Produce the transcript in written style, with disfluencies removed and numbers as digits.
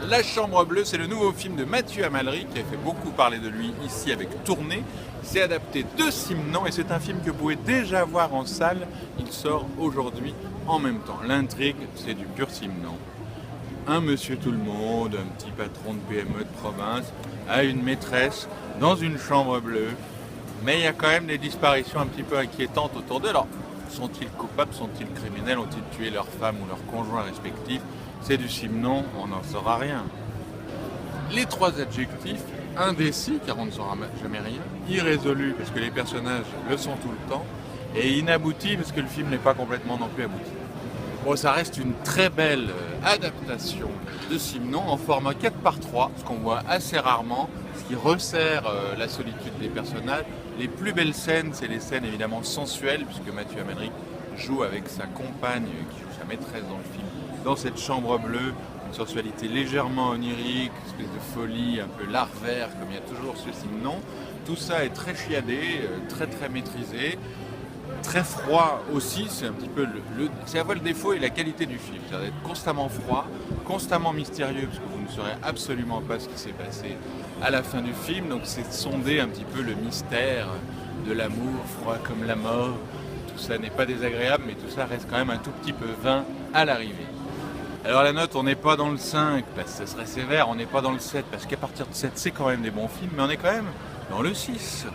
La Chambre Bleue, c'est le nouveau film de Mathieu Amalric qui a fait beaucoup parler de lui ici avec Tournée. C'est adapté de Simenon et c'est un film que vous pouvez déjà voir en salle. Il sort aujourd'hui en même temps. L'intrigue, c'est du pur Simenon. Un monsieur tout le monde, un petit patron de PME de province, a une maîtresse dans une chambre bleue. Mais il y a quand même des disparitions un petit peu inquiétantes autour d'eux. Alors, sont-ils coupables, sont-ils criminels, ont-ils tué leur femme ou leur conjoint respectif? C'est du Simenon, on n'en saura rien. Les trois adjectifs, indécis, car on ne saura jamais rien, irrésolu, parce que les personnages le sont tout le temps, et inabouti, parce que le film n'est pas complètement non plus abouti. Bon, ça reste une très belle adaptation de Simenon en format 4:3, ce qu'on voit assez rarement, ce qui resserre la solitude des personnages. Les plus belles scènes, c'est les scènes évidemment sensuelles, puisque Mathieu Amalric joue avec sa compagne, qui joue sa maîtresse dans le film, dans cette chambre bleue, une sensualité légèrement onirique, une espèce de folie un peu larvaire, comme il y a toujours ce Simenon. Tout ça est très chiadé, très très maîtrisé. Très froid aussi, c'est un petit peu c'est à la fois le défaut et la qualité du film, c'est-à-dire d'être constamment froid, constamment mystérieux, parce que vous ne saurez absolument pas ce qui s'est passé à la fin du film, donc c'est sonder un petit peu le mystère de l'amour, froid comme la mort. Tout ça n'est pas désagréable, mais tout ça reste quand même un tout petit peu vain à l'arrivée. Alors la note, on n'est pas dans le 5, parce que ça serait sévère, on n'est pas dans le 7, parce qu'à partir de 7, c'est quand même des bons films, mais on est quand même dans le 6.